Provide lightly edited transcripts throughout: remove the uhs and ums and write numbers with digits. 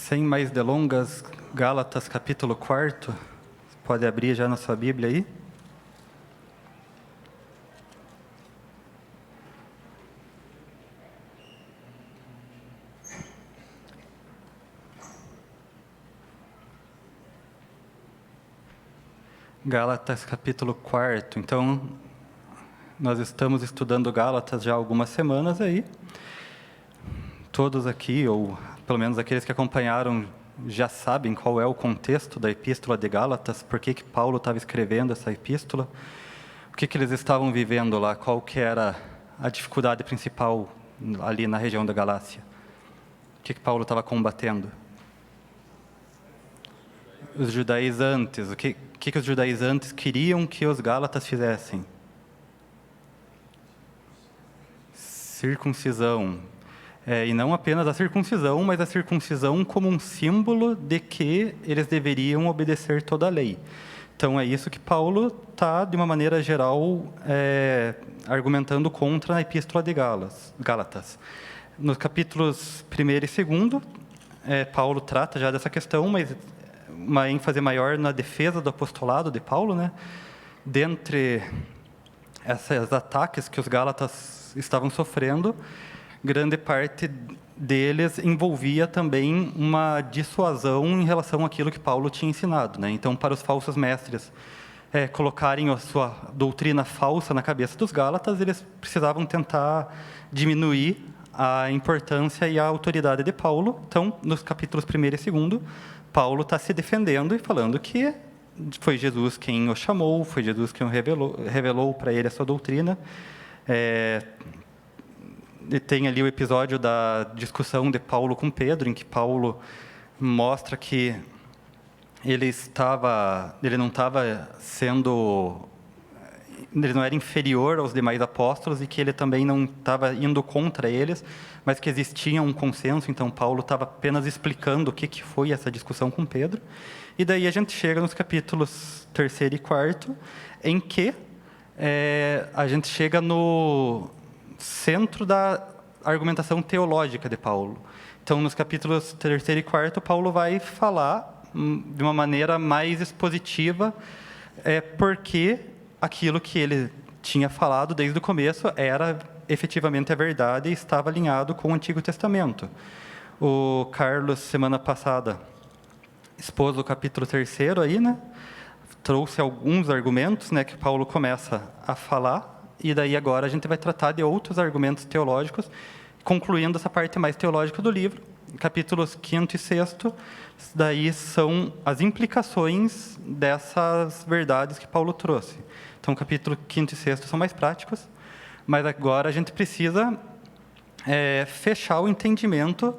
Sem mais delongas, Gálatas capítulo 4, pode abrir já na sua Bíblia aí. Gálatas capítulo 4, então nós estamos estudando Gálatas já há algumas semanas aí. Todos aqui, ou pelo menos aqueles que acompanharam, já sabem qual é o contexto da Epístola de Gálatas, por que Paulo estava escrevendo essa epístola, o que eles estavam vivendo lá, qual que era a dificuldade principal ali na região da Galácia, o que Paulo estava combatendo. Os judaizantes, o que os judaizantes queriam que os gálatas fizessem? Circuncisão. E não apenas a circuncisão, mas a circuncisão como um símbolo de que eles deveriam obedecer toda a lei. Então, é isso que Paulo está, de uma maneira geral, argumentando contra na Epístola de Gálatas. Nos capítulos 1º e 2º, Paulo trata já dessa questão, mas uma ênfase maior na defesa do apostolado de Paulo, né? Dentre esses ataques que os gálatas estavam sofrendo, grande parte deles envolvia também uma dissuasão em relação àquilo que Paulo tinha ensinado, né? Então, para os falsos mestres colocarem a sua doutrina falsa na cabeça dos gálatas, eles precisavam tentar diminuir a importância e a autoridade de Paulo. Então, nos capítulos 1º e 2º, Paulo está se defendendo e falando que foi Jesus quem o chamou, foi Jesus quem o revelou para ele a sua doutrina. E tem ali o episódio da discussão de Paulo com Pedro, em que Paulo mostra que ele não era inferior aos demais apóstolos e que ele também não estava indo contra eles, mas que existia um consenso. Então, Paulo estava apenas explicando o que foi essa discussão com Pedro. E daí a gente chega nos capítulos 3º e 4º, em que a gente chega no centro da argumentação teológica de Paulo. Então, nos capítulos 3º e 4º, Paulo vai falar de uma maneira mais expositiva porque aquilo que ele tinha falado desde o começo era efetivamente a verdade e estava alinhado com o Antigo Testamento. O Carlos, semana passada, expôs o capítulo 3º aí, né? Trouxe alguns argumentos, né, que Paulo começa a falar, e daí agora a gente vai tratar de outros argumentos teológicos, concluindo essa parte mais teológica do livro. Capítulos 5º e 6º, daí são as implicações dessas verdades que Paulo trouxe. Então, capítulo 5º e 6º são mais práticos, mas agora a gente precisa fechar o entendimento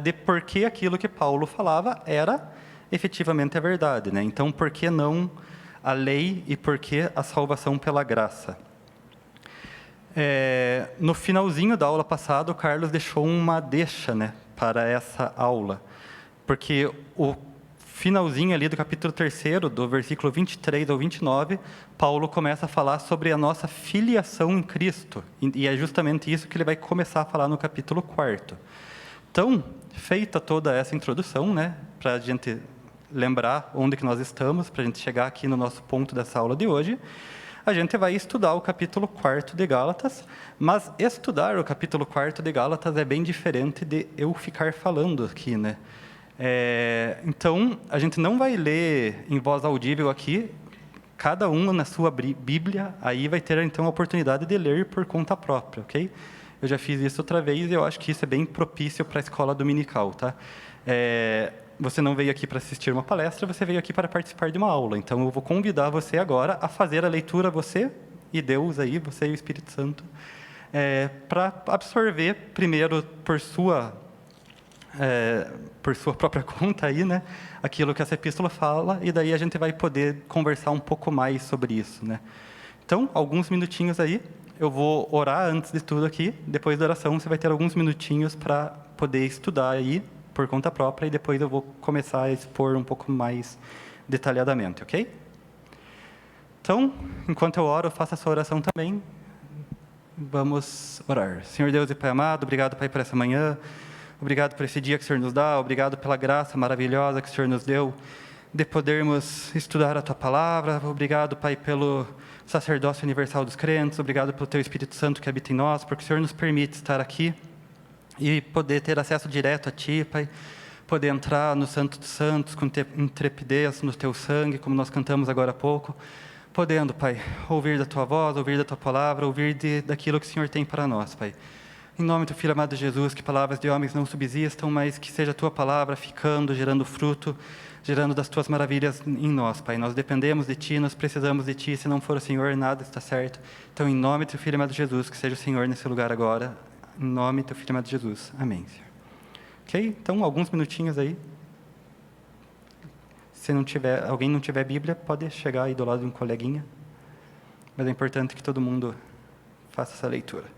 de por que aquilo que Paulo falava era efetivamente a verdade, né? Então, por que não a lei e por que a salvação pela graça? No finalzinho da aula passada, o Carlos deixou uma deixa, né, para essa aula, porque o finalzinho ali do capítulo 3º, do versículo 23 ao 29, Paulo começa a falar sobre a nossa filiação em Cristo, e é justamente isso que ele vai começar a falar no capítulo 4º. Então, feita toda essa introdução, né, para a gente lembrar onde que nós estamos, para a gente chegar aqui no nosso ponto dessa aula de hoje, a gente vai estudar o capítulo 4º de Gálatas, mas estudar o capítulo 4º de Gálatas é bem diferente de eu ficar falando aqui, né? Então, a gente não vai ler em voz audível aqui, cada um na sua Bíblia, aí vai ter, então, a oportunidade de ler por conta própria, ok? Eu já fiz isso outra vez e eu acho que isso é bem propício para a escola dominical, tá? Você não veio aqui para assistir uma palestra, você veio aqui para participar de uma aula. Então, eu vou convidar você agora a fazer a leitura, você e Deus aí, você e o Espírito Santo, para absorver primeiro por sua própria conta aí, né, aquilo que essa epístola fala, e daí a gente vai poder conversar um pouco mais sobre isso, né? Então, alguns minutinhos aí, eu vou orar antes de tudo aqui, depois da oração você vai ter alguns minutinhos para poder estudar aí, por conta própria, e depois eu vou começar a expor um pouco mais detalhadamente, ok? Então, enquanto eu oro, faça a sua oração também. Vamos orar. Senhor Deus e Pai amado, obrigado, Pai, por essa manhã. Obrigado por esse dia que o Senhor nos dá, obrigado pela graça maravilhosa que o Senhor nos deu de podermos estudar a Tua Palavra. Obrigado, Pai, pelo sacerdócio universal dos crentes, obrigado pelo Teu Espírito Santo que habita em nós, porque o Senhor nos permite estar aqui e poder ter acesso direto a Ti, Pai, poder entrar no Santo dos Santos com intrepidez no Teu sangue, como nós cantamos agora há pouco, podendo, Pai, ouvir da Tua voz, ouvir da Tua Palavra, ouvir daquilo que o Senhor tem para nós, Pai. Em nome do Filho amado Jesus, que palavras de homens não subsistam, mas que seja a Tua Palavra ficando, gerando fruto, gerando das Tuas maravilhas em nós, Pai. Nós dependemos de Ti, nós precisamos de Ti, se não for o Senhor, nada está certo. Então, em nome do Filho amado Jesus, que seja o Senhor nesse lugar agora, em nome do Filho amado Jesus. Amém, Senhor. Ok? Então, alguns minutinhos aí. Se alguém não tiver Bíblia, pode chegar aí do lado de um coleguinha. Mas é importante que todo mundo faça essa leitura.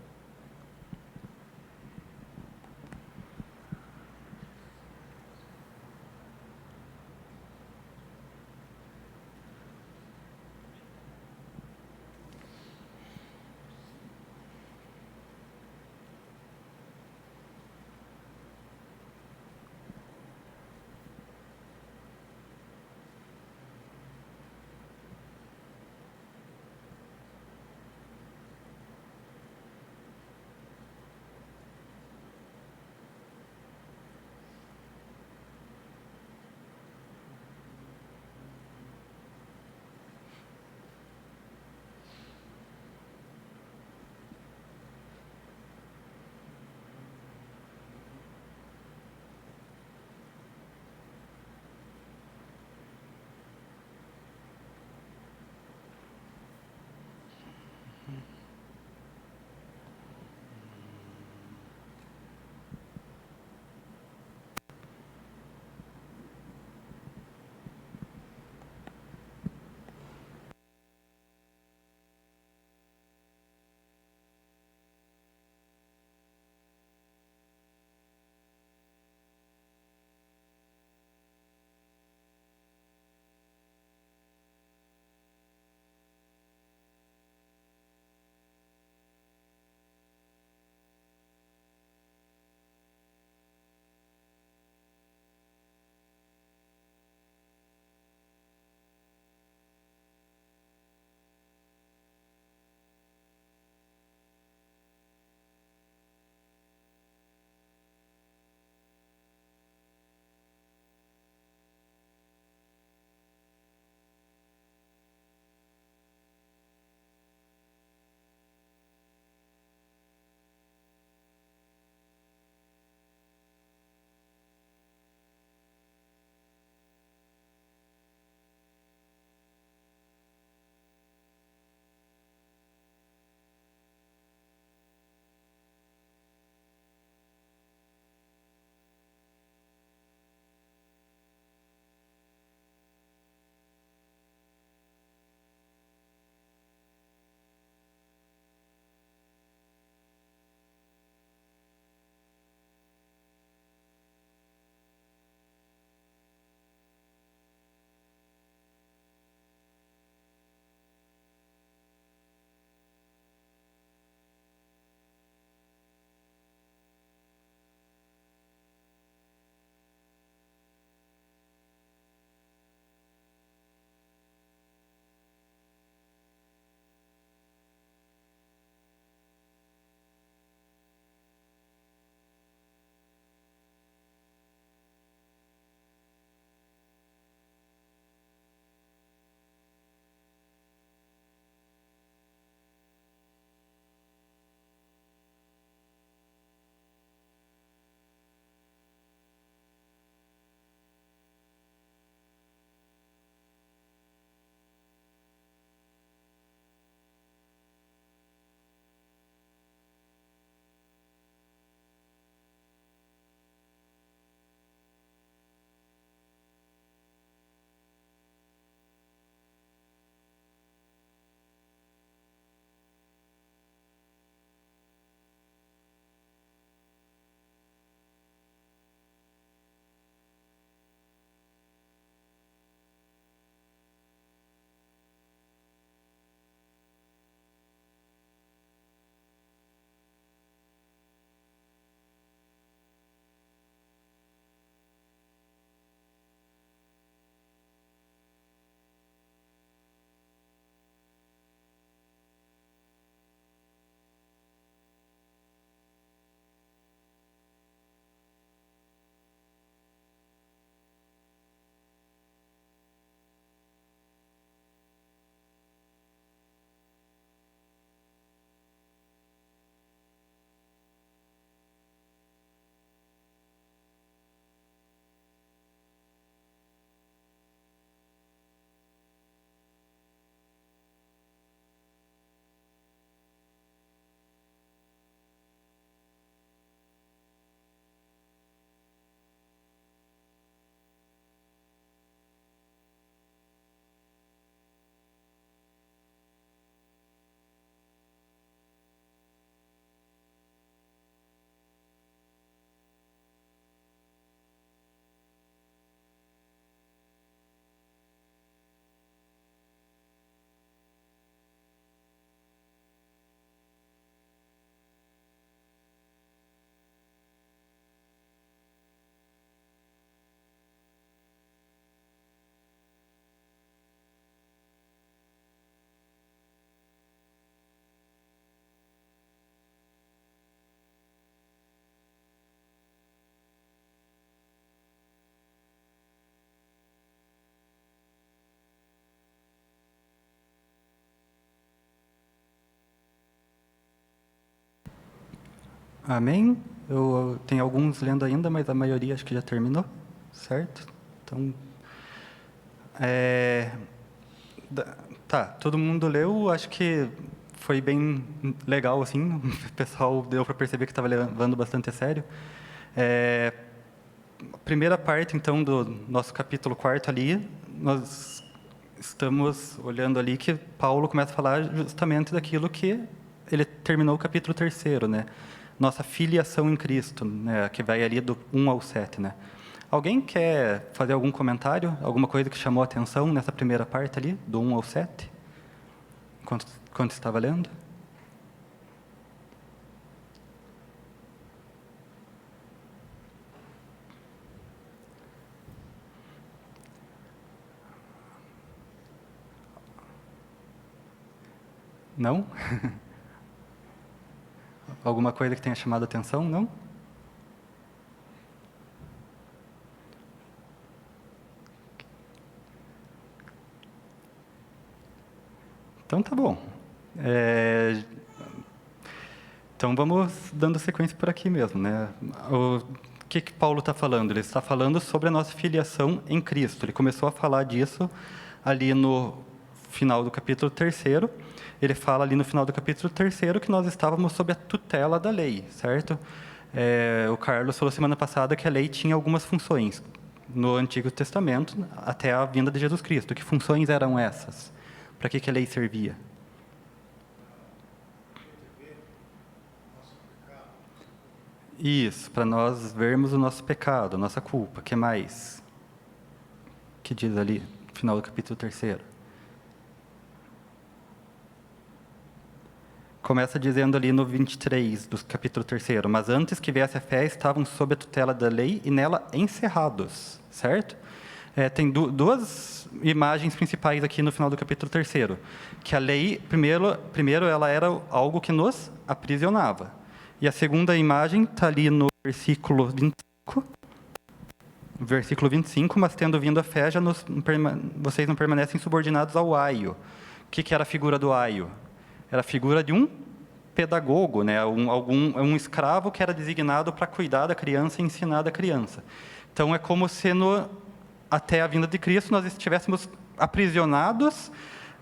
Amém? Eu tenho alguns lendo ainda, mas a maioria acho que já terminou, certo? Então, tá, todo mundo leu, acho que foi bem legal, assim, o pessoal deu para perceber que estava levando bastante a sério. A primeira parte, então, do nosso capítulo 4 ali, nós estamos olhando ali que Paulo começa a falar justamente daquilo que ele terminou o capítulo 3º, né? Nossa filiação em Cristo, né? Que vai ali do 1 ao 7, né? Alguém quer fazer algum comentário? Alguma coisa que chamou a atenção nessa primeira parte ali, do 1 ao 7? Enquanto estava lendo? Não? Alguma coisa que tenha chamado a atenção? Não? Então tá bom. Então vamos dando sequência por aqui mesmo, né? O que Paulo está falando? Ele está falando sobre a nossa filiação em Cristo. Ele começou a falar disso ali no final do capítulo 3º. Ele fala ali no final do capítulo 3º que nós estávamos sob a tutela da lei, certo? O Carlos falou semana passada que a lei tinha algumas funções no Antigo Testamento até a vinda de Jesus Cristo. Que funções eram essas? Para que a lei servia? Isso, para nós vermos o nosso pecado, a nossa culpa. O que mais? Que diz ali, no final do capítulo 3º. Começa dizendo ali no 23 do capítulo 3º, mas antes que viesse a fé, estavam sob a tutela da lei e nela encerrados, certo? Tem duas imagens principais aqui no final do capítulo 3º, que a lei, primeiro ela era algo que nos aprisionava. E a segunda imagem está ali no versículo 25, mas tendo vindo a fé, vocês não permanecem subordinados ao aio. O que era a figura do aio? Era a figura de um pedagogo, né? um escravo que era designado para cuidar da criança e ensinar da criança. Então, é como se até a vinda de Cristo nós estivéssemos aprisionados,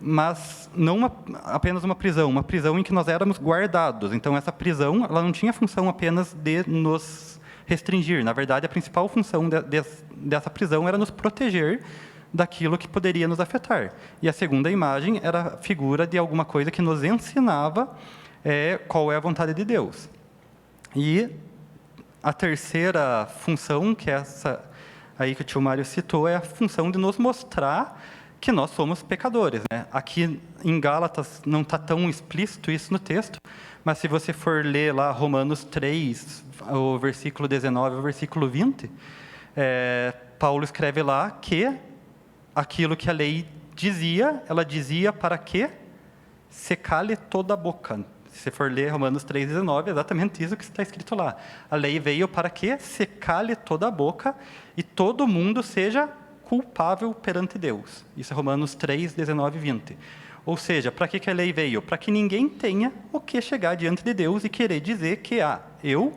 mas não apenas uma prisão em que nós éramos guardados. Então, essa prisão ela não tinha função apenas de nos restringir. Na verdade, a principal função dessa prisão era nos proteger daquilo que poderia nos afetar. E a segunda imagem era a figura de alguma coisa que nos ensinava qual é a vontade de Deus. E a terceira função, que é essa aí que o tio Mário citou, é a função de nos mostrar que nós somos pecadores, né? Aqui em Gálatas não está tão explícito isso no texto, mas se você for ler lá Romanos 3, o versículo 19 ao versículo 20, Paulo escreve lá que aquilo que a lei dizia, ela dizia para que se cale toda a boca. Se você for ler Romanos 3,19, é exatamente isso que está escrito lá. A lei veio para que se cale toda a boca e todo mundo seja culpável perante Deus. Isso é Romanos 3, 19 e 20. Ou seja, para que a lei veio? Para que ninguém tenha o que chegar diante de Deus e querer dizer que eu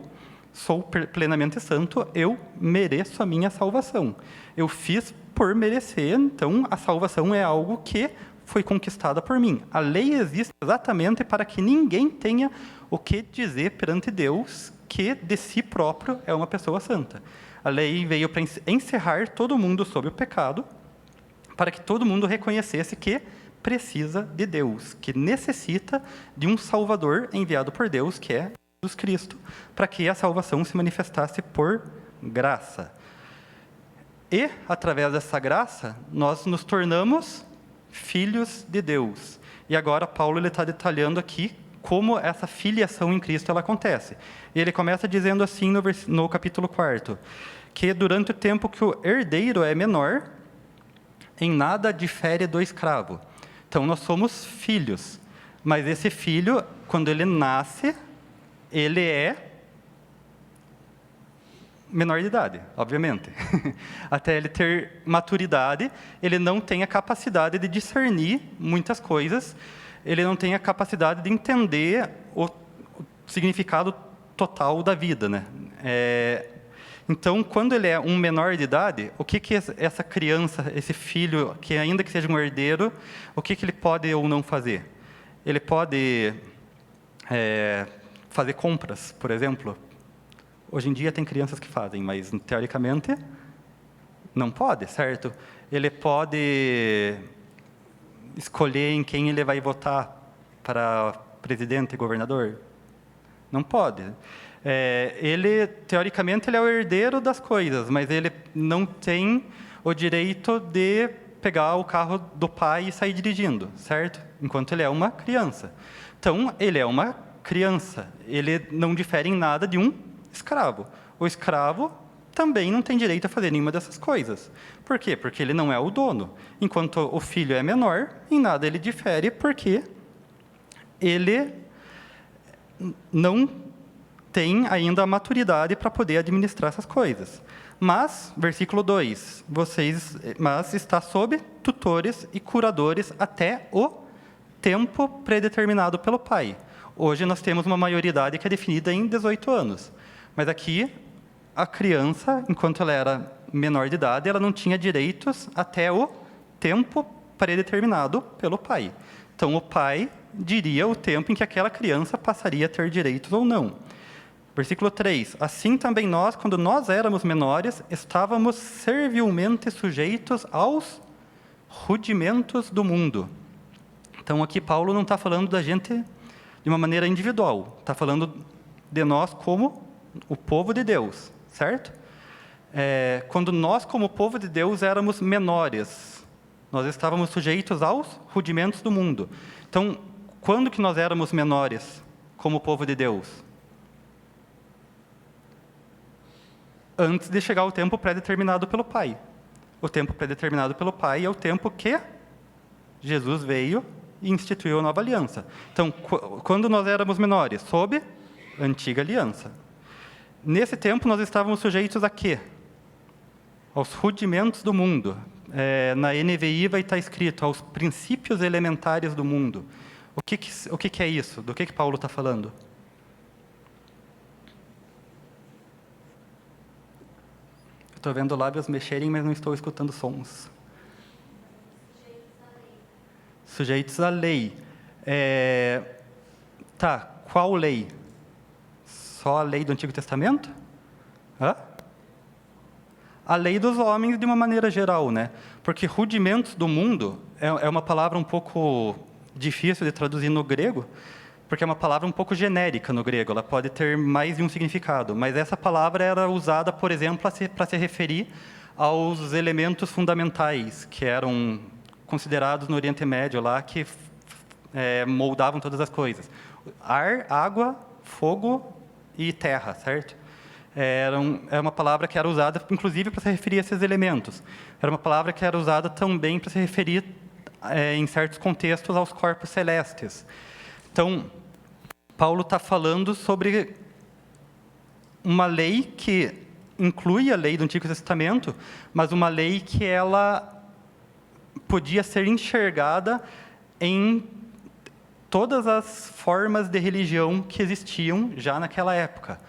sou plenamente santo, eu mereço a minha salvação. Eu fiz por merecer, então a salvação é algo que foi conquistada por mim. A lei existe exatamente para que ninguém tenha o que dizer perante Deus que de si próprio é uma pessoa santa. A lei veio para encerrar todo mundo sob o pecado, para que todo mundo reconhecesse que precisa de Deus, que necessita de um Salvador enviado por Deus, que é Jesus Cristo, para que a salvação se manifestasse por graça. E, através dessa graça, nós nos tornamos filhos de Deus. E agora Paulo está detalhando aqui como essa filiação em Cristo ela acontece. E ele começa dizendo assim no capítulo 4, que durante o tempo que o herdeiro é menor, em nada difere do escravo. Então, nós somos filhos, mas esse filho, quando ele nasce, ele é menor de idade, obviamente. Até ele ter maturidade, ele não tem a capacidade de discernir muitas coisas, ele não tem a capacidade de entender o significado total da vida, né? Então, quando ele é um menor de idade, o que essa criança, esse filho, que ainda que seja um herdeiro, o que ele pode ou não fazer? Ele pode fazer compras, por exemplo. Hoje em dia tem crianças que fazem, mas teoricamente não pode, certo? Ele pode escolher em quem ele vai votar para presidente e governador? Não pode. Teoricamente, ele é o herdeiro das coisas, mas ele não tem o direito de pegar o carro do pai e sair dirigindo, certo? Enquanto ele é uma criança. Então, ele é uma criança. Ele não difere em nada de um escravo. O escravo também não tem direito a fazer nenhuma dessas coisas. Por quê? Porque ele não é o dono. Enquanto o filho é menor, em nada ele difere, porque ele não tem ainda a maturidade para poder administrar essas coisas. Mas, versículo 2, mas está sob tutores e curadores até o tempo predeterminado pelo pai. Hoje nós temos uma maioridade que é definida em 18 anos. Mas aqui, a criança, enquanto ela era menor de idade, ela não tinha direitos até o tempo predeterminado pelo pai. Então, o pai diria o tempo em que aquela criança passaria a ter direitos ou não. Versículo 3. Assim também nós, quando nós éramos menores, estávamos servilmente sujeitos aos rudimentos do mundo. Então, aqui Paulo não está falando da gente de uma maneira individual. Está falando de nós como o povo de Deus, certo? Quando nós, como povo de Deus, éramos menores, nós estávamos sujeitos aos rudimentos do mundo. Então, quando que nós éramos menores, como povo de Deus? Antes de chegar o tempo pré-determinado pelo Pai. O tempo pré-determinado pelo Pai é o tempo que Jesus veio e instituiu a nova aliança. Então, quando nós éramos menores, sob a antiga aliança. Nesse tempo, nós estávamos sujeitos a quê? Aos rudimentos do mundo. Na NVI vai estar escrito aos princípios elementares do mundo. O que é isso? Do que Paulo está falando? Estou vendo lábios mexerem, mas não estou escutando sons. Sujeitos à lei. Qual lei? Só a lei do Antigo Testamento? A lei dos homens de uma maneira geral, né? Porque rudimentos do mundo é uma palavra um pouco difícil de traduzir no grego, porque é uma palavra um pouco genérica no grego, ela pode ter mais de um significado, mas essa palavra era usada, por exemplo, para se referir aos elementos fundamentais que eram considerados no Oriente Médio lá, que moldavam todas as coisas. Ar, água, fogo e terra, certo? É uma palavra que era usada, inclusive, para se referir a esses elementos. Era uma palavra que era usada também para se referir, em certos contextos, aos corpos celestes. Então, Paulo está falando sobre uma lei que inclui a lei do Antigo Testamento, mas uma lei que ela podia ser enxergada em todas as formas de religião que existiam já naquela época.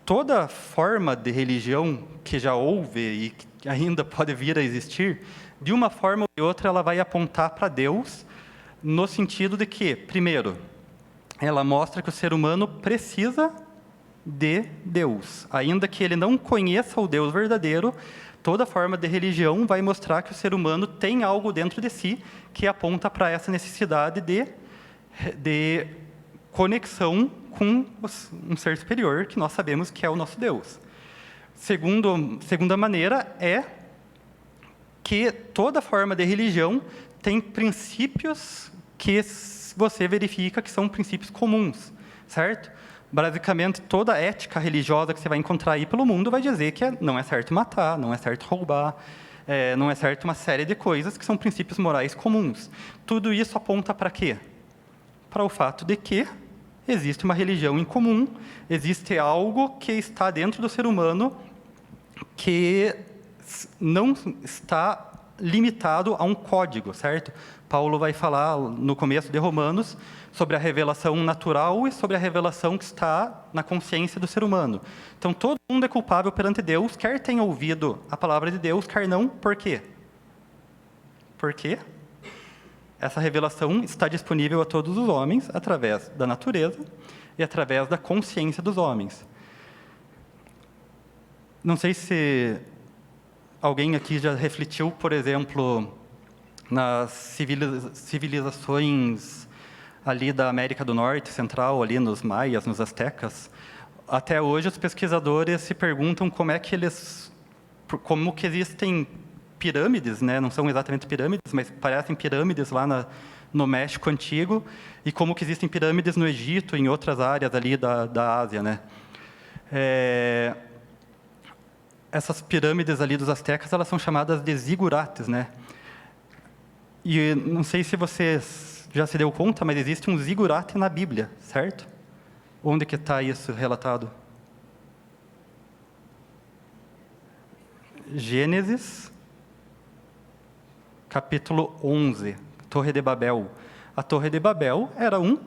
Toda forma de religião que já houve e que ainda pode vir a existir, de uma forma ou de outra, ela vai apontar para Deus, no sentido de que, primeiro, ela mostra que o ser humano precisa de Deus. Ainda que ele não conheça o Deus verdadeiro, toda forma de religião vai mostrar que o ser humano tem algo dentro de si que aponta para essa necessidade de conexão com um ser superior, que nós sabemos que é o nosso Deus. Segunda maneira é que toda forma de religião tem princípios que você verifica que são princípios comuns, certo? Basicamente, toda ética religiosa que você vai encontrar aí pelo mundo vai dizer que não é certo matar, não é certo roubar, não é certo uma série de coisas que são princípios morais comuns. Tudo isso aponta para quê? Para o fato de que existe uma religião em comum, existe algo que está dentro do ser humano que não está limitado a um código, certo? Paulo vai falar no começo de Romanos sobre a revelação natural e sobre a revelação que está na consciência do ser humano. Então, todo mundo é culpável perante Deus, quer tenha ouvido a palavra de Deus, quer não. Por quê? Porque essa revelação está disponível a todos os homens através da natureza e através da consciência dos homens. Não sei se alguém aqui já refletiu, por exemplo, nas civilizações ali da América do Norte, Central, ali nos maias, nos astecas. Até hoje, os pesquisadores se perguntam como que existem pirâmides, né? Não são exatamente pirâmides, mas parecem pirâmides lá no México Antigo, e como que existem pirâmides no Egito e em outras áreas ali da Ásia, né? Essas pirâmides ali dos astecas, elas são chamadas de zigurates, né? E não sei se vocês já se deu conta, mas existe um zigurate na Bíblia, certo? Onde que está isso relatado? Gênesis, capítulo 11, Torre de Babel. A Torre de Babel era um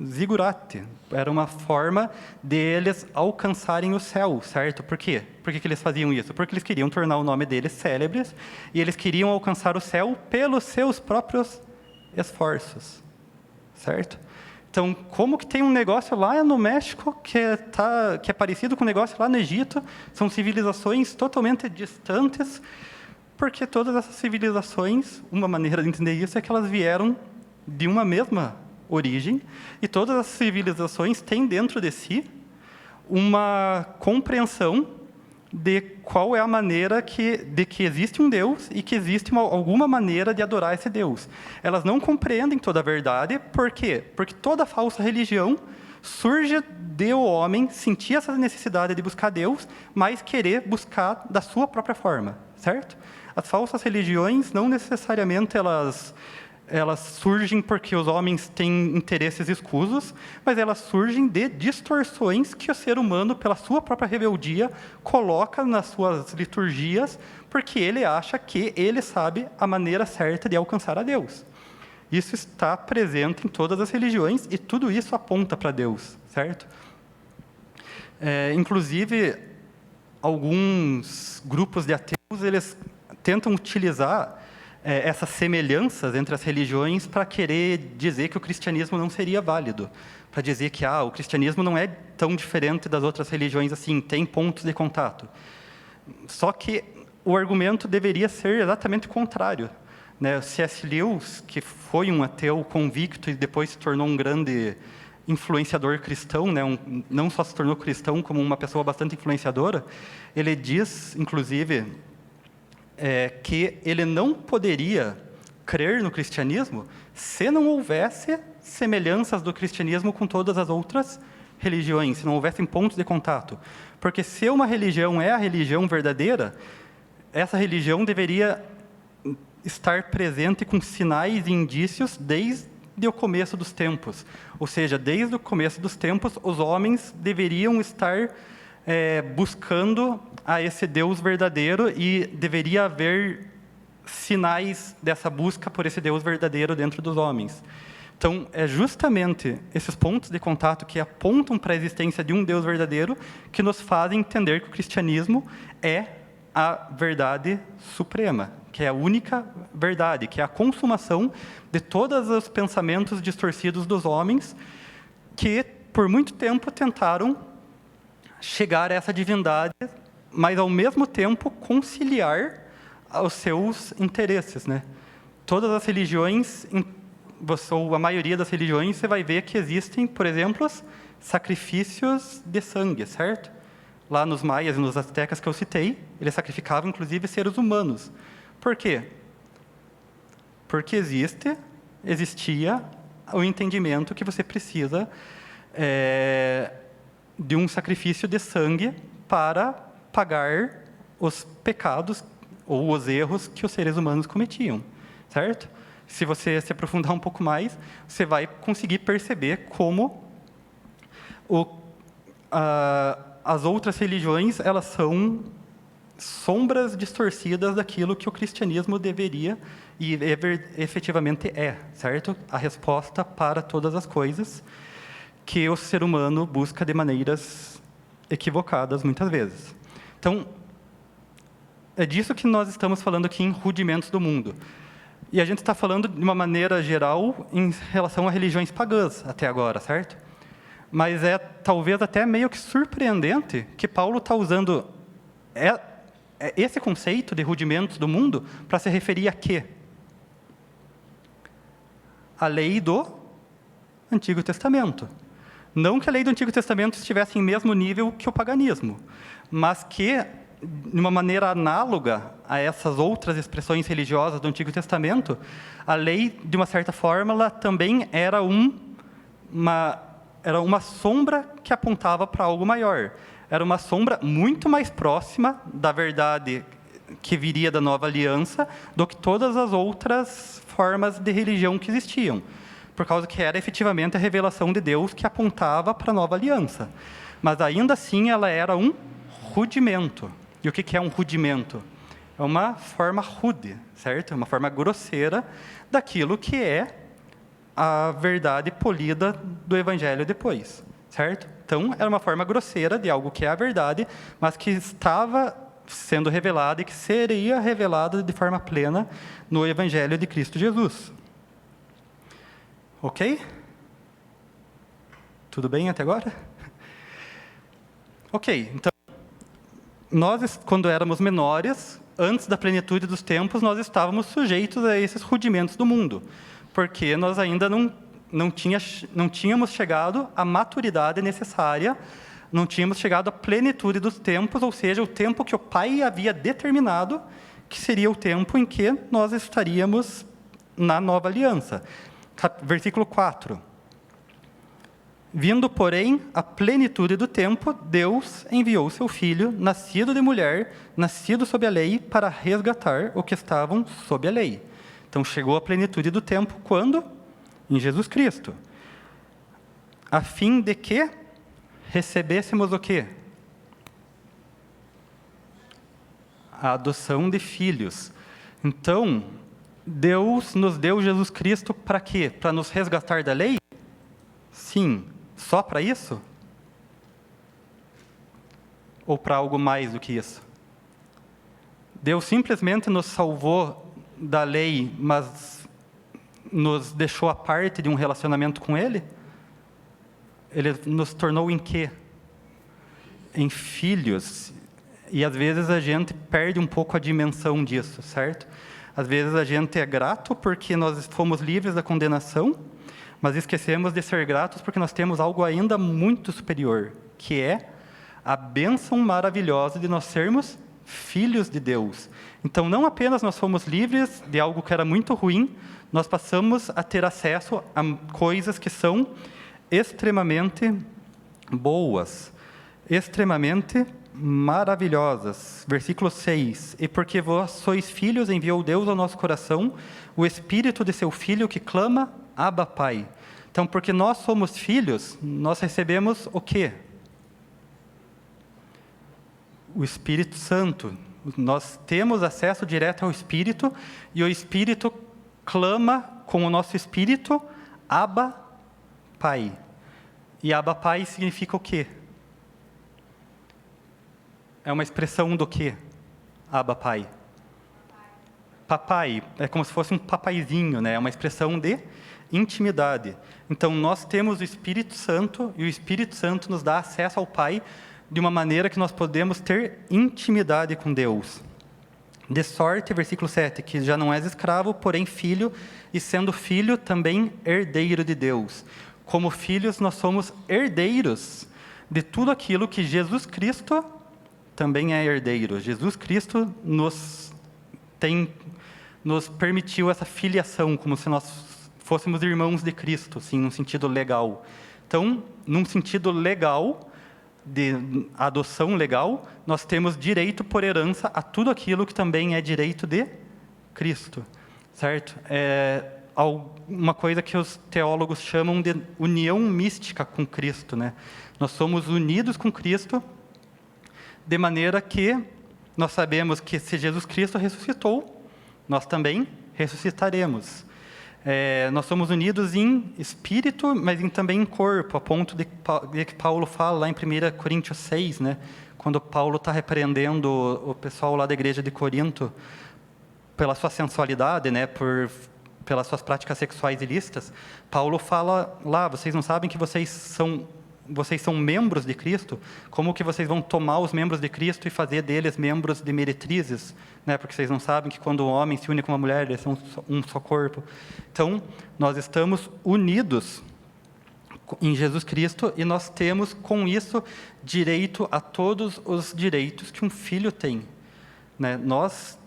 zigurate, era uma forma deles alcançarem o céu, certo? Por quê? Por que eles faziam isso? Porque eles queriam tornar o nome deles célebres e eles queriam alcançar o céu pelos seus próprios esforços, certo? Então, como que tem um negócio lá no México que é parecido com um negócio lá no Egito? São civilizações totalmente distantes, porque todas essas civilizações, uma maneira de entender isso é que elas vieram de uma mesma origem, e todas as civilizações têm dentro de si uma compreensão de qual é a maneira de que existe um Deus e que existe alguma maneira de adorar esse Deus. Elas não compreendem toda a verdade. Por quê? Porque toda falsa religião surge de o homem sentir essa necessidade de buscar Deus, mas querer buscar da sua própria forma, certo? As falsas religiões não necessariamente elas surgem porque os homens têm interesses escusos, mas elas surgem de distorções que o ser humano, pela sua própria rebeldia, coloca nas suas liturgias, porque ele acha que ele sabe a maneira certa de alcançar a Deus. Isso está presente em todas as religiões e tudo isso aponta para Deus, certo? Inclusive, alguns grupos de ateus, eles tentam utilizar essas semelhanças entre as religiões para querer dizer que o cristianismo não seria válido, para dizer que o cristianismo não é tão diferente das outras religiões assim, tem pontos de contato. Só que o argumento deveria ser exatamente o contrário, né? C.S. Lewis, que foi um ateu convicto e depois se tornou um grande influenciador cristão, né? Não só se tornou cristão, como uma pessoa bastante influenciadora, ele diz, inclusive, que ele não poderia crer no cristianismo se não houvesse semelhanças do cristianismo com todas as outras religiões, se não houvessem pontos de contato. Porque se uma religião é a religião verdadeira, essa religião deveria estar presente com sinais e indícios desde o começo dos tempos. Ou seja, desde o começo dos tempos, os homens deveriam estar buscando a esse Deus verdadeiro e deveria haver sinais dessa busca por esse Deus verdadeiro dentro dos homens. Então, é justamente esses pontos de contato que apontam para a existência de um Deus verdadeiro que nos fazem entender que o cristianismo é a verdade suprema, que é a única verdade, que é a consumação de todos os pensamentos distorcidos dos homens que, por muito tempo, tentaram chegar a essa divindade, mas, ao mesmo tempo, conciliar os seus interesses, né? Todas as religiões, ou a maioria das religiões, você vai ver que existem, por exemplo, sacrifícios de sangue, certo? Lá nos maias e nos astecas que eu citei, eles sacrificavam, inclusive, seres humanos. Por quê? Porque existia o entendimento que você precisa de um sacrifício de sangue para pagar os pecados ou os erros que os seres humanos cometiam, certo? Se você se aprofundar um pouco mais, você vai conseguir perceber como as outras religiões, elas são sombras distorcidas daquilo que o cristianismo deveria e efetivamente é, certo? A resposta para todas as coisas que o ser humano busca de maneiras equivocadas, muitas vezes. Então, é disso que nós estamos falando aqui em Rudimentos do Mundo. E a gente está falando de uma maneira geral em relação a religiões pagãs até agora, certo? Mas é talvez até meio que surpreendente que Paulo está usando esse conceito de rudimentos do mundo para se referir a quê? A lei do Antigo Testamento. Não que a lei do Antigo Testamento estivesse em mesmo nível que o paganismo, mas que, de uma maneira análoga a essas outras expressões religiosas do Antigo Testamento, a lei, de uma certa forma, ela também era uma sombra que apontava para algo maior. Era uma sombra muito mais próxima da verdade que viria da nova aliança do que todas as outras formas de religião que existiam, por causa que era efetivamente a revelação de Deus que apontava para a nova aliança. Mas ainda assim ela era um rudimento. E o que é um rudimento? É uma forma rude, certo? É uma forma grosseira daquilo que é a verdade polida do Evangelho depois, certo? Então, era uma forma grosseira de algo que é a verdade, mas que estava sendo revelada e que seria revelada de forma plena no Evangelho de Cristo Jesus. Ok? Tudo bem até agora? Ok, então, nós, quando éramos menores, antes da plenitude dos tempos, nós estávamos sujeitos a esses rudimentos do mundo, porque nós ainda não tínhamos chegado à maturidade necessária, não tínhamos chegado à plenitude dos tempos, ou seja, o tempo que o Pai havia determinado, que seria o tempo em que nós estaríamos na nova aliança. Versículo 4. Vindo, porém, a plenitude do tempo, Deus enviou seu Filho, nascido de mulher, nascido sob a lei, para resgatar os que estavam sob a lei. Então, chegou a plenitude do tempo, quando? Em Jesus Cristo. A fim de que recebêssemos o quê? A adoção de filhos. Então, Deus nos deu Jesus Cristo para quê? Para nos resgatar da lei? Sim. Só para isso? Ou para algo mais do que isso? Deus simplesmente nos salvou da lei, mas nos deixou à parte de um relacionamento com Ele? Ele nos tornou em quê? Em filhos. E às vezes a gente perde um pouco a dimensão disso, certo? Às vezes a gente é grato porque nós fomos livres da condenação, mas esquecemos de ser gratos porque nós temos algo ainda muito superior, que é a bênção maravilhosa de nós sermos filhos de Deus. Então, não apenas nós fomos livres de algo que era muito ruim, nós passamos a ter acesso a coisas que são extremamente boas, extremamente maravilhosas. Versículo 6. E porque vós sois filhos, enviou Deus ao nosso coração o Espírito de seu Filho que clama, Abba, Pai. Então, porque nós somos filhos, nós recebemos o quê? O Espírito Santo. Nós temos acesso direto ao Espírito, e o Espírito clama com o nosso Espírito, Abba, Pai. E Abba, Pai significa o quê? É uma expressão do quê? Abba, Pai. Papai. É como se fosse um papaizinho, né? É uma expressão de intimidade. Então, nós temos o Espírito Santo, e o Espírito Santo nos dá acesso ao Pai de uma maneira que nós podemos ter intimidade com Deus. De sorte, versículo 7, que já não és escravo, porém filho, e sendo filho, também herdeiro de Deus. Como filhos, nós somos herdeiros de tudo aquilo que Jesus Cristo também é herdeiro. Jesus Cristo nos permitiu essa filiação, como se nós fôssemos irmãos de Cristo, sim, num sentido legal. Então, num sentido legal, de adoção legal, nós temos direito por herança a tudo aquilo que também é direito de Cristo, certo? É uma coisa que os teólogos chamam de união mística com Cristo, né? Nós somos unidos com Cristo de maneira que nós sabemos que se Jesus Cristo ressuscitou, nós também ressuscitaremos. Nós somos unidos em espírito, mas também em corpo, a ponto de que Paulo fala lá em 1 Coríntios 6, né, quando Paulo está repreendendo o pessoal lá da igreja de Corinto pela sua sensualidade, né, pelas suas práticas sexuais ilícitas. Paulo fala lá: vocês não sabem que vocês são membros de Cristo? Como que vocês vão tomar os membros de Cristo e fazer deles membros de meretrizes? Né? Porque vocês não sabem que quando o homem se une com uma mulher, eles são um só corpo. Então, nós estamos unidos em Jesus Cristo e nós temos, com isso, direito a todos os direitos que um filho tem. Né? Nós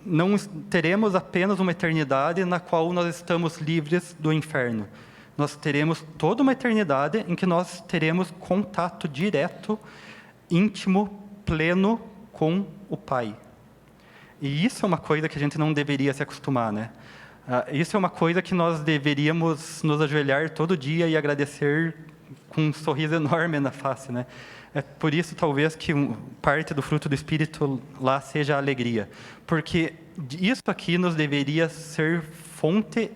não teremos apenas uma eternidade na qual nós estamos livres do inferno. Nós teremos toda uma eternidade em que nós teremos contato direto, íntimo, pleno com o Pai. E isso é uma coisa que a gente não deveria se acostumar, né? Isso é uma coisa que nós deveríamos nos ajoelhar todo dia e agradecer com um sorriso enorme na face, né? É por isso, talvez, que parte do fruto do Espírito lá seja a alegria. Porque isso aqui nos deveria ser fonte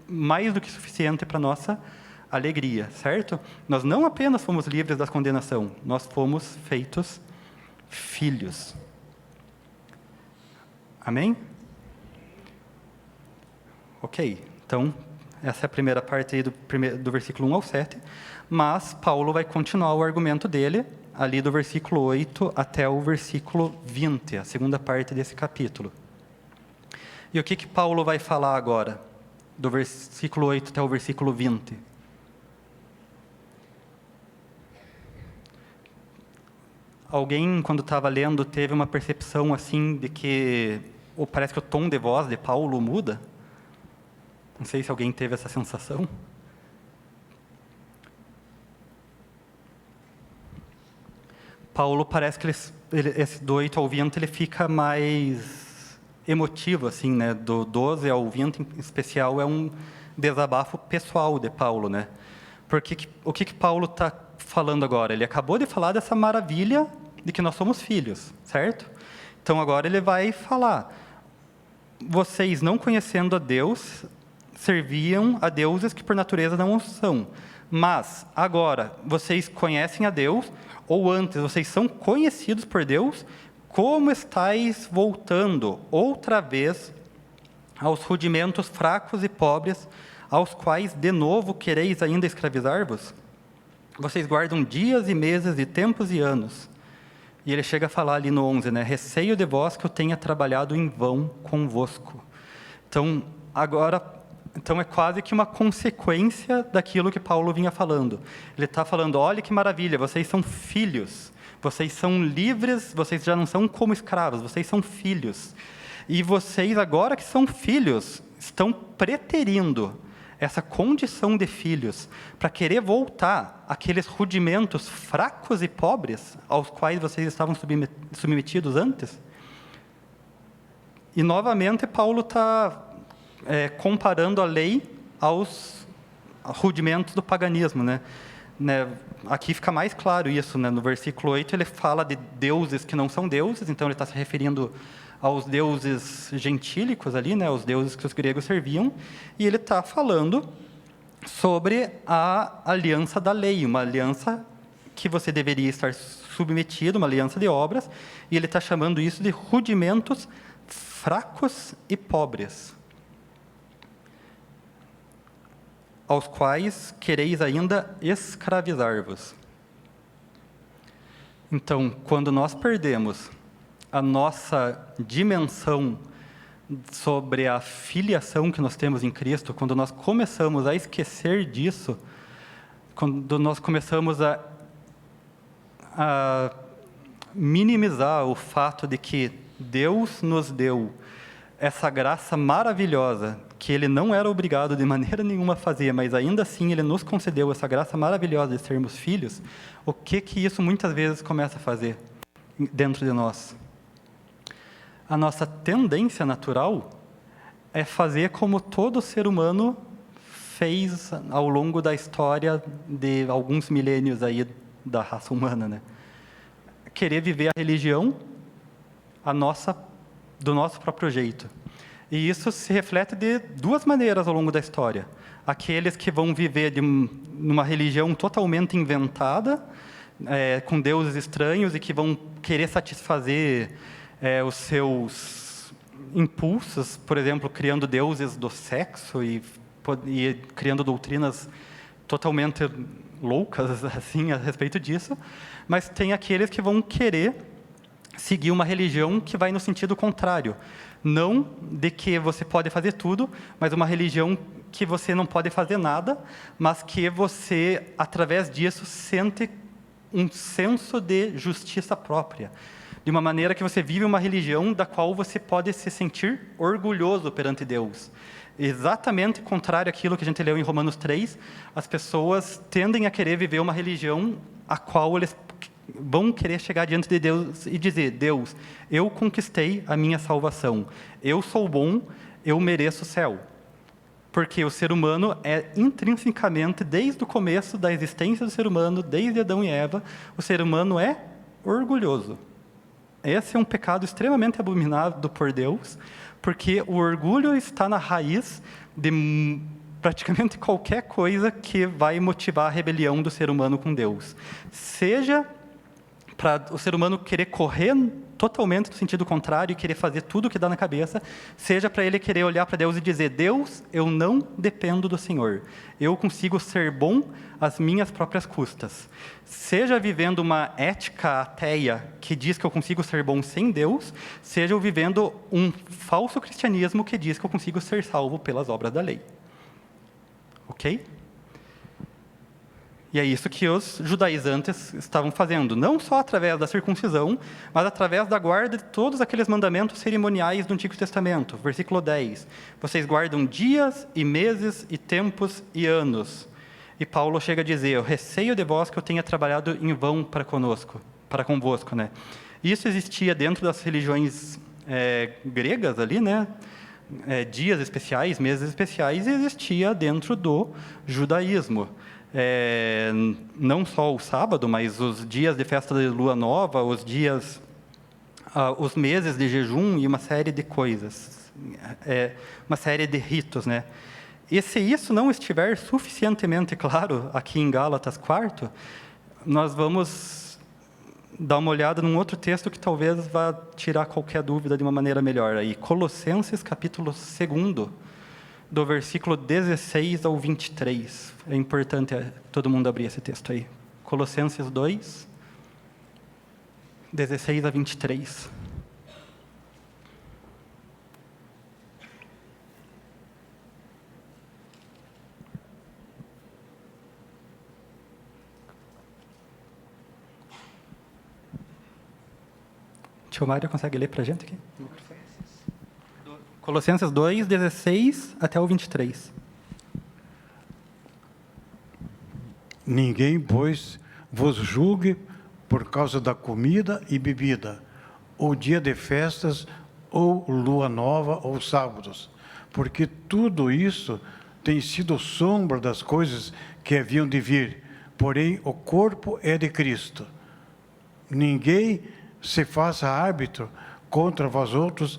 mais do que suficiente para a nossa alegria, certo? Nós não apenas fomos livres da condenação, nós fomos feitos filhos. Amém? Ok, então, essa é a primeira parte aí do versículo 1 ao 7, mas Paulo vai continuar o argumento dele, ali do versículo 8 até o versículo 20, a segunda parte desse capítulo. E o que Paulo vai falar agora, do versículo 8 até o versículo 20? Alguém, quando estava lendo, teve uma percepção assim de que parece que o tom de voz de Paulo muda? Não sei se alguém teve essa sensação. Paulo parece que esse do 8 ao 20 ele fica mais emotivo, assim, né? Do 12 ao 20 em especial é um desabafo pessoal de Paulo, né? Porque o que Paulo está falando agora? Ele acabou de falar dessa maravilha de que nós somos filhos, certo? Então agora ele vai falar: vocês, não conhecendo a Deus, serviam a deuses que por natureza não são. Mas agora vocês conhecem a Deus, ou antes vocês são conhecidos por Deus, como estáis voltando outra vez aos rudimentos fracos e pobres, aos quais de novo quereis ainda escravizar-vos? Vocês guardam dias e meses e tempos e anos. E ele chega a falar ali no 11, né? Receio de vós que eu tenha trabalhado em vão convosco. Então, então é quase que uma consequência daquilo que Paulo vinha falando. Ele está falando: olha que maravilha, vocês são filhos, vocês são livres, vocês já não são como escravos, vocês são filhos. E vocês, agora que são filhos, estão preterindo essa condição de filhos para querer voltar àqueles rudimentos fracos e pobres aos quais vocês estavam submetidos antes. E novamente Paulo está comparando a lei aos rudimentos do paganismo, né? Aqui fica mais claro isso, né? No versículo 8 ele fala de deuses que não são deuses, então ele está se referindo aos deuses gentílicos ali, né? Os deuses que os gregos serviam, e ele está falando sobre a aliança da lei, uma aliança que você deveria estar submetido, uma aliança de obras, e ele está chamando isso de rudimentos fracos e pobres, aos quais quereis ainda escravizar-vos. Então, quando nós perdemos a nossa dimensão sobre a filiação que nós temos em Cristo, quando nós começamos a esquecer disso, quando nós começamos a minimizar o fato de que Deus nos deu essa graça maravilhosa, que Ele não era obrigado de maneira nenhuma a fazer, mas ainda assim Ele nos concedeu essa graça maravilhosa de sermos filhos, o que isso muitas vezes começa a fazer dentro de nós? A nossa tendência natural é fazer como todo ser humano fez ao longo da história de alguns milênios aí da raça humana, né? Querer viver a religião do nosso próprio jeito. E isso se reflete de duas maneiras ao longo da história. Aqueles que vão viver numa religião totalmente inventada, com deuses estranhos, e que vão querer satisfazer os seus impulsos, por exemplo, criando deuses do sexo e criando doutrinas totalmente loucas assim a respeito disso. Mas tem aqueles que vão querer seguir uma religião que vai no sentido contrário. Não de que você pode fazer tudo, mas uma religião que você não pode fazer nada, mas que você, através disso, sente um senso de justiça própria. De uma maneira que você vive uma religião da qual você pode se sentir orgulhoso perante Deus. Exatamente contrário àquilo que a gente leu em Romanos 3, as pessoas tendem a querer viver uma religião a qual eles vão querer chegar diante de Deus e dizer: Deus, eu conquistei a minha salvação, eu sou bom, eu mereço o céu. Porque o ser humano é intrinsecamente, desde o começo da existência do ser humano, desde Adão e Eva, o ser humano é orgulhoso. Esse é um pecado extremamente abominado por Deus, porque o orgulho está na raiz de praticamente qualquer coisa que vai motivar a rebelião do ser humano com Deus. Seja para o ser humano querer correr totalmente no sentido contrário e querer fazer tudo o que dá na cabeça, seja para ele querer olhar para Deus e dizer: Deus, eu não dependo do Senhor. Eu consigo ser bom às minhas próprias custas. Seja vivendo uma ética ateia que diz que eu consigo ser bom sem Deus, seja eu vivendo um falso cristianismo que diz que eu consigo ser salvo pelas obras da lei. Ok? E é isso que os judaizantes estavam fazendo, não só através da circuncisão, mas através da guarda de todos aqueles mandamentos cerimoniais do Antigo Testamento. Versículo 10. Vocês guardam dias e meses e tempos e anos. E Paulo chega a dizer: eu receio de vós que eu tenha trabalhado em vão para convosco. Né? Isso existia dentro das religiões gregas ali, né? Dias especiais, meses especiais, e existia dentro do judaísmo. Não só o sábado, mas os dias de festa de lua nova, os meses de jejum e uma série de coisas, uma série de ritos, né? E se isso não estiver suficientemente claro aqui em Gálatas 4, nós vamos dar uma olhada num outro texto que talvez vá tirar qualquer dúvida de uma maneira melhor. Aí, Colossenses capítulo 2, do versículo 16 ao 23. É importante todo mundo abrir esse texto aí. Colossenses 2, 16 a 23. Tio Mário, consegue ler para a gente aqui? Colossenses 2, 16 até o 23. Ninguém, pois, vos julgue por causa da comida e bebida, ou dia de festas, ou lua nova, ou sábados, porque tudo isso tem sido sombra das coisas que haviam de vir, porém o corpo é de Cristo. Ninguém se faça árbitro contra vós outros,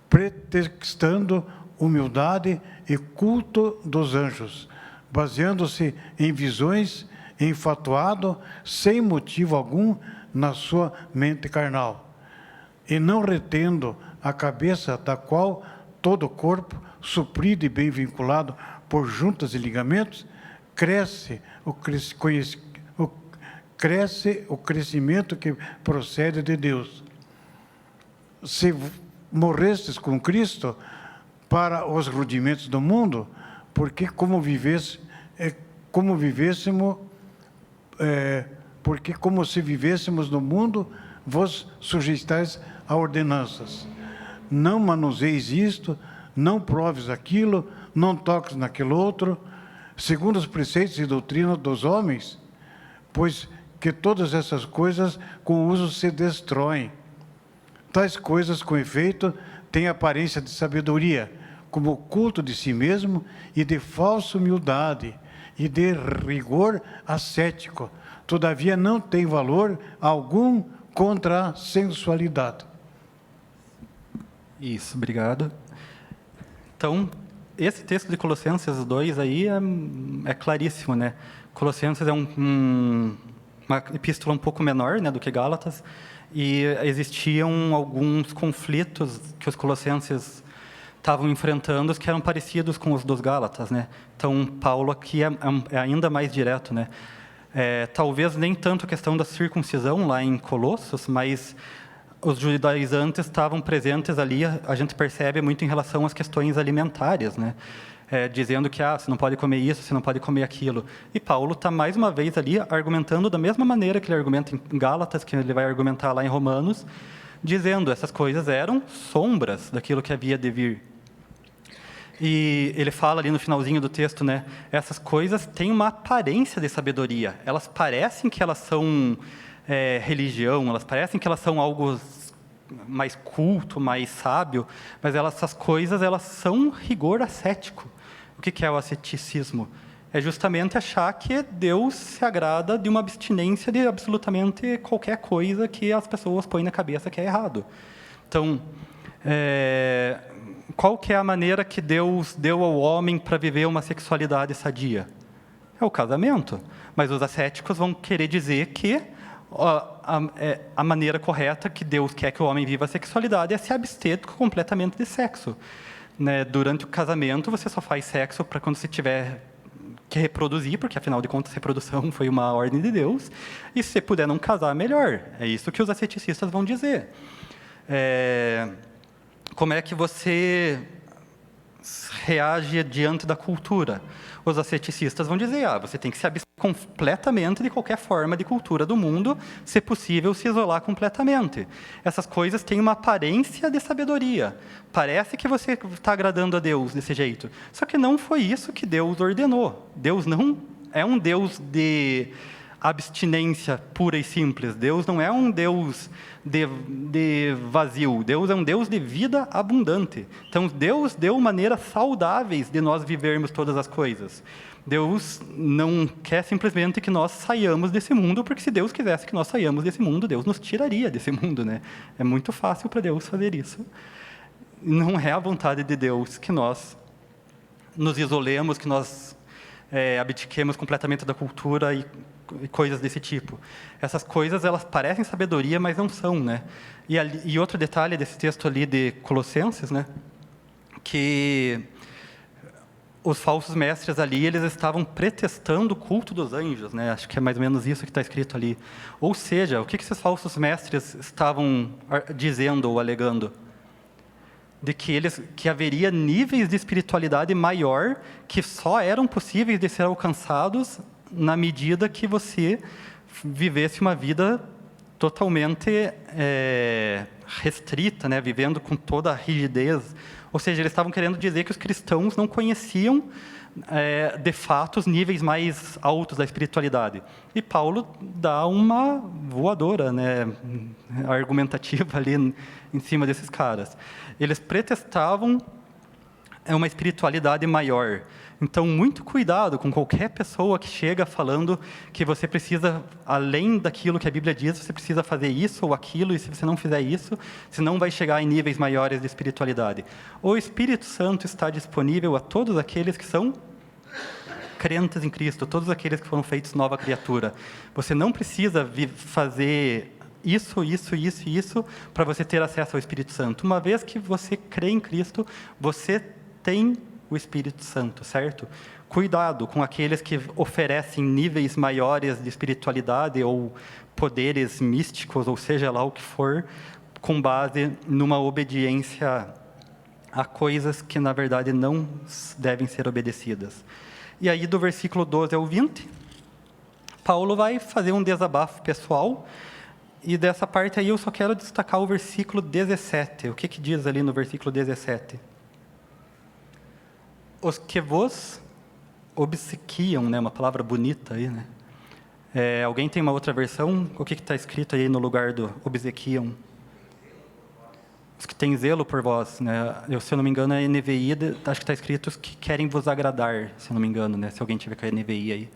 pretextando humildade e culto dos anjos, baseando-se em visões, enfatuado, sem motivo algum, na sua mente carnal, e não retendo a cabeça, da qual todo o corpo, suprido e bem vinculado por juntas e ligamentos, cresce o crescimento que procede de Deus. Se morrestes com Cristo para os rudimentos do mundo, porque como se vivêssemos no mundo, vos sujeitais a ordenanças. Não manuseis isto, não proves aquilo, não toques naquele outro, segundo os preceitos e doutrina dos homens, pois que todas essas coisas com o uso se destroem. Tais coisas, com efeito, têm aparência de sabedoria, como o culto de si mesmo e de falsa humildade e de rigor ascético. Todavia não tem valor algum contra a sensualidade. Isso, obrigado. Então, esse texto de Colossenses 2 aí é claríssimo, né? Colossenses é uma epístola um pouco menor, né, do que Gálatas, e existiam alguns conflitos que os colossenses estavam enfrentando que eram parecidos com os dos Gálatas, né? Então, Paulo aqui é ainda mais direto, né? Talvez nem tanto a questão da circuncisão lá em Colossos, mas os judaizantes estavam presentes ali, a gente percebe muito em relação às questões alimentares, né? Dizendo que você não pode comer isso, você não pode comer aquilo. E Paulo está, mais uma vez, ali argumentando da mesma maneira que ele argumenta em Gálatas, que ele vai argumentar lá em Romanos, dizendo essas coisas eram sombras daquilo que havia de vir. E ele fala ali no finalzinho do texto, né? Essas coisas têm uma aparência de sabedoria. Elas parecem que elas são religião, elas parecem que elas são algo mais culto, mais sábio, mas essas coisas elas são rigor ascético. O que é o asceticismo? É justamente achar que Deus se agrada de uma abstinência de absolutamente qualquer coisa que as pessoas põem na cabeça que é errado. Então, qual que é a maneira que Deus deu ao homem para viver uma sexualidade sadia? É o casamento. Mas os ascéticos vão querer dizer que a maneira correta que Deus quer que o homem viva a sexualidade é se abster completamente de sexo. Né? Durante o casamento, você só faz sexo para quando você tiver que reproduzir, porque, afinal de contas, reprodução foi uma ordem de Deus. E se você puder não casar, melhor. É isso que os asceticistas vão dizer. Como é que você reage diante da cultura? Os asceticistas vão dizer, você tem que se abster completamente de qualquer forma de cultura do mundo, se possível, se isolar completamente. Essas coisas têm uma aparência de sabedoria. Parece que você está agradando a Deus desse jeito. Só que não foi isso que Deus ordenou. Deus não é um Deus de abstinência pura e simples. Deus não é um Deus de vazio. Deus é um Deus de vida abundante. Então, Deus deu maneiras saudáveis de nós vivermos todas as coisas. Deus não quer simplesmente que nós saiamos desse mundo, porque se Deus quisesse que nós saiamos desse mundo, Deus nos tiraria desse mundo, né? É muito fácil para Deus fazer isso. Não é a vontade de Deus que nós nos isolemos, que nós abdiquemos completamente da cultura e coisas desse tipo. Essas coisas, elas parecem sabedoria, mas não são, né? E outro detalhe desse texto ali de Colossenses, né? Que os falsos mestres ali, eles estavam pretextando o culto dos anjos, né? Acho que é mais ou menos isso que está escrito ali. Ou seja, o que esses falsos mestres estavam dizendo ou alegando? De que haveria níveis de espiritualidade maior que só eram possíveis de ser alcançados na medida que você vivesse uma vida totalmente restrita, né? Vivendo com toda a rigidez. Ou seja, eles estavam querendo dizer que os cristãos não conheciam, de fato, os níveis mais altos da espiritualidade. E Paulo dá uma voadora, né, argumentativa ali em cima desses caras. Eles pretextavam uma espiritualidade maior. Então, muito cuidado com qualquer pessoa que chega falando que você precisa, além daquilo que a Bíblia diz, você precisa fazer isso ou aquilo, e se você não fizer isso, você não vai chegar em níveis maiores de espiritualidade. O Espírito Santo está disponível a todos aqueles que são crentes em Cristo, todos aqueles que foram feitos nova criatura. Você não precisa fazer isso para você ter acesso ao Espírito Santo. Uma vez que você crê em Cristo, você tem o Espírito Santo, certo? Cuidado com aqueles que oferecem níveis maiores de espiritualidade ou poderes místicos, ou seja lá o que for, com base numa obediência a coisas que, na verdade, não devem ser obedecidas. E aí, do versículo 12 ao 20, Paulo vai fazer um desabafo pessoal, e dessa parte aí eu só quero destacar o versículo 17. O que diz ali no versículo 17? Os que vos obsequiam, né? Uma palavra bonita aí, né? Alguém tem uma outra versão? O que está escrito aí no lugar do obsequiam? Os que têm zelo por vós, né? Se eu não me engano, é NVI, acho que está escrito os que querem vos agradar, se eu não me engano, né? Se alguém tiver com a NVI aí.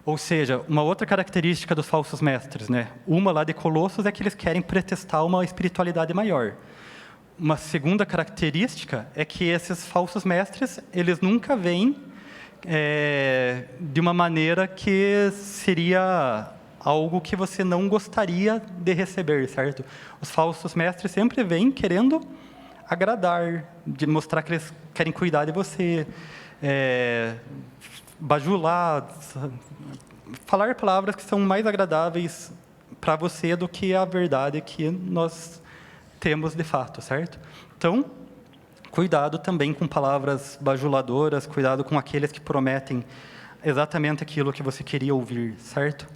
Ou seja, uma outra característica dos falsos mestres, né? Uma lá de Colossos é que eles querem pretextar uma espiritualidade maior. uma segunda característica é que esses falsos mestres, eles nunca vêm de uma maneira que seria algo que você não gostaria de receber, certo? Os falsos mestres sempre vêm querendo agradar, de mostrar que eles querem cuidar de você, bajular, falar palavras que são mais agradáveis para você do que a verdade que nós temos de fato, certo? Então, cuidado também com palavras bajuladoras, cuidado com aqueles que prometem exatamente aquilo que você queria ouvir, certo?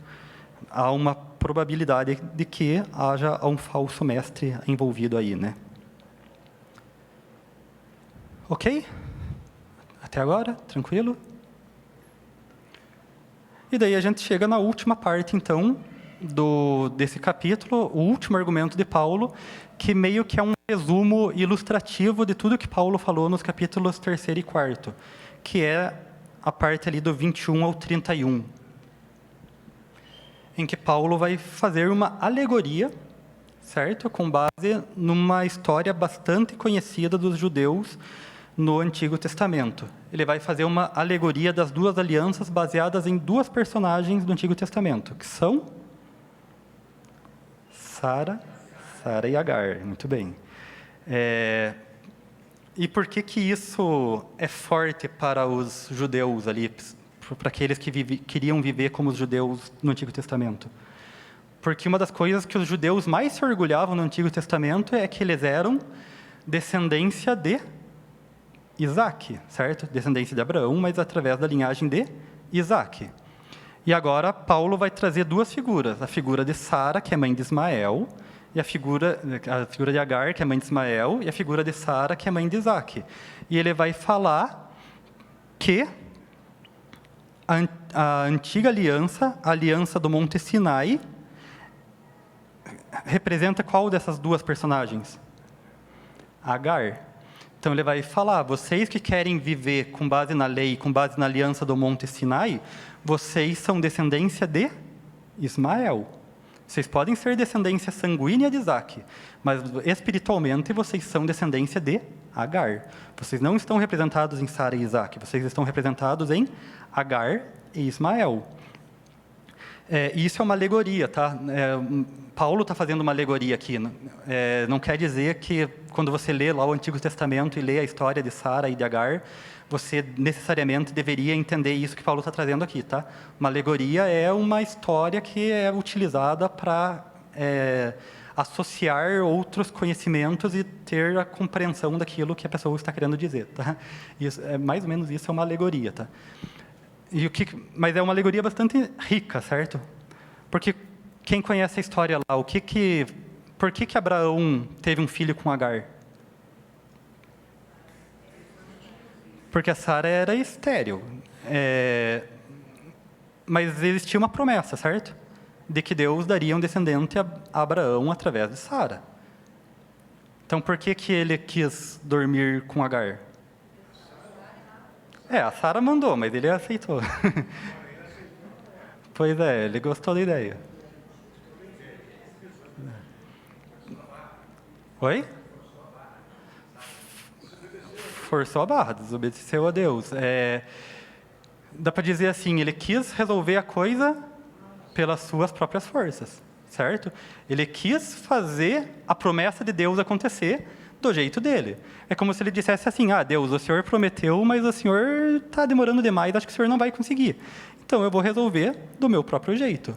Há uma probabilidade de que haja um falso mestre envolvido aí, né? Ok? Até agora? Tranquilo? E daí a gente chega na última parte, então, desse capítulo, o último argumento de Paulo, que meio que é um resumo ilustrativo de tudo que Paulo falou nos capítulos 3º e 4º, que é a parte ali do 21 ao 31, em que Paulo vai fazer uma alegoria, certo? Com base numa história bastante conhecida dos judeus no Antigo Testamento. Ele vai fazer uma alegoria das duas alianças baseadas em duas personagens do Antigo Testamento, que são Sara e Agar. Muito bem. E por que isso é forte para os judeus ali, para aqueles que queriam viver como os judeus no Antigo Testamento? Porque uma das coisas que os judeus mais se orgulhavam no Antigo Testamento é que eles eram descendência de Isaac, certo? Descendência de Abraão, mas através da linhagem de Isaac. E agora Paulo vai trazer duas figuras, a figura de Sara, que é mãe de Ismael, e a figura de Agar, que é mãe de Ismael, e a figura de Sara, que é mãe de Isaac. E ele vai falar que a antiga aliança, a aliança do Monte Sinai, representa qual dessas duas personagens? Agar. Então ele vai falar, vocês que querem viver com base na lei, com base na aliança do Monte Sinai, vocês são descendência de Ismael. Vocês podem ser descendência sanguínea de Isaac, mas espiritualmente vocês são descendência de Agar. Vocês não estão representados em Sara e Isaac, vocês estão representados em Agar e Ismael. Isso é uma alegoria, tá? Paulo está fazendo uma alegoria aqui. Não quer dizer que, quando você lê lá o Antigo Testamento e lê a história de Sara e de Agar, você necessariamente deveria entender isso que Paulo está trazendo aqui, tá? Uma alegoria é uma história que é utilizada para associar outros conhecimentos e ter a compreensão daquilo que a pessoa está querendo dizer, tá? Isso, mais ou menos isso é uma alegoria, tá? Mas é uma alegoria bastante rica, certo? Porque quem conhece a história lá, por que Abraão teve um filho com Agar? Porque a Sara era estéril. Mas existia uma promessa, certo? De que Deus daria um descendente a Abraão através de Sara. Então, por que ele quis dormir com Agar? A Sara mandou, mas ele aceitou. Pois ele gostou da ideia. Oi? Forçou a barra, desobedeceu a Deus. Dá para dizer assim, ele quis resolver a coisa pelas suas próprias forças, certo? Ele quis fazer a promessa de Deus acontecer do jeito dele. É como se ele dissesse assim, Deus, o Senhor prometeu, mas o Senhor está demorando demais, acho que o Senhor não vai conseguir. Então, eu vou resolver do meu próprio jeito.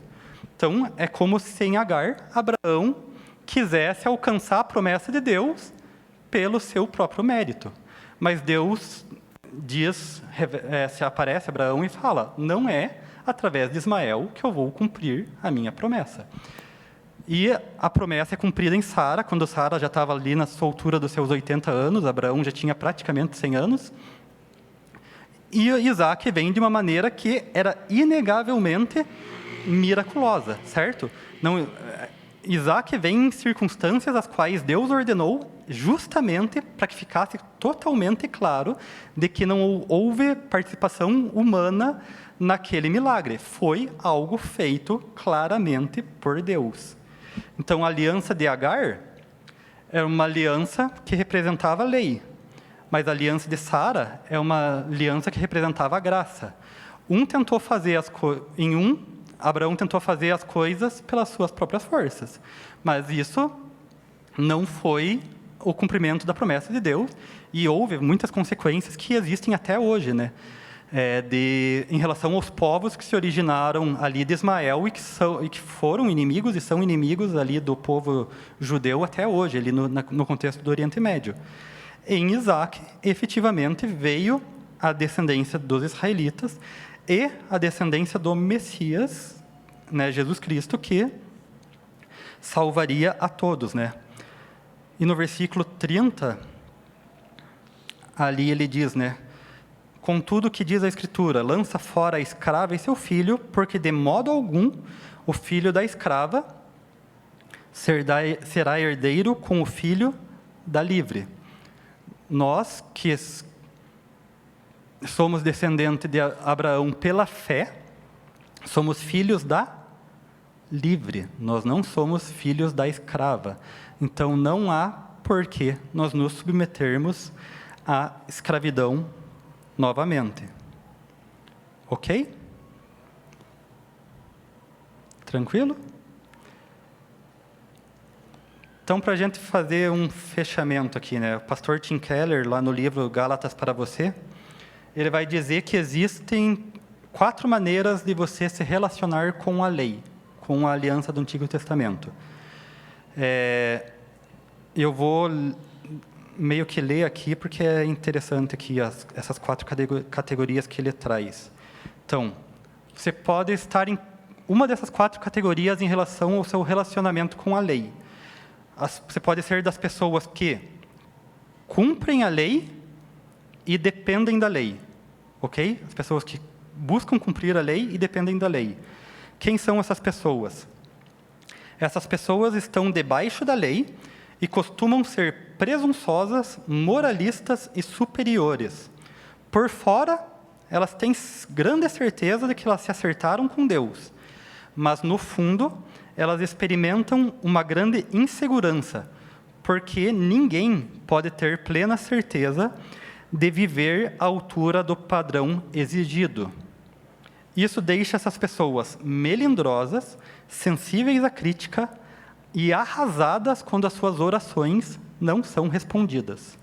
Então, é como se em Agar, Abraão quisesse alcançar a promessa de Deus pelo seu próprio mérito. Mas Deus se aparece a Abraão e fala, não é através de Ismael que eu vou cumprir a minha promessa. E a promessa é cumprida em Sara, quando Sara já estava ali na soltura dos seus 80 anos, Abraão já tinha praticamente 100 anos, e Isaac vem de uma maneira que era inegavelmente miraculosa, certo? Isaac vem em circunstâncias as quais Deus ordenou justamente para que ficasse totalmente claro de que não houve participação humana naquele milagre. Foi algo feito claramente por Deus. Então, a aliança de Agar era uma aliança que representava a lei, mas a aliança de Sara é uma aliança que representava a graça. Abraão tentou fazer as coisas pelas suas próprias forças, mas isso não foi o cumprimento da promessa de Deus, e houve muitas consequências que existem até hoje, né? Em relação aos povos que se originaram ali de Ismael e que foram inimigos e são inimigos ali do povo judeu até hoje, ali no contexto do Oriente Médio. Em Isaac, efetivamente, veio a descendência dos israelitas e a descendência do Messias, né, Jesus Cristo, que salvaria a todos, né? E no versículo 30, ali ele diz, né? Contudo, o que diz a Escritura? Lança fora a escrava e seu filho, porque de modo algum o filho da escrava será herdeiro com o filho da livre. Nós, que somos descendentes de Abraão pela fé, somos filhos da livre. Nós não somos filhos da escrava. Então, não há por que nós nos submetermos à escravidão novamente. Ok? Tranquilo? Então, para a gente fazer um fechamento aqui, né? O pastor Tim Keller, lá no livro Gálatas para você, ele vai dizer que existem 4 maneiras de você se relacionar com a lei, com a aliança do Antigo Testamento. Eu vou meio que ler aqui, porque é interessante aqui essas 4 categorias que ele traz. Então, você pode estar em uma dessas 4 categorias em relação ao seu relacionamento com a lei. Você pode ser das pessoas que cumprem a lei e dependem da lei, ok? As pessoas que buscam cumprir a lei e dependem da lei. Quem são essas pessoas? Essas pessoas estão debaixo da lei e costumam ser presunçosas, moralistas e superiores. Por fora, elas têm grande certeza de que elas se acertaram com Deus, mas no fundo, elas experimentam uma grande insegurança, porque ninguém pode ter plena certeza de viver à altura do padrão exigido. Isso deixa essas pessoas melindrosas, sensíveis à crítica e arrasadas quando as suas orações não são respondidas.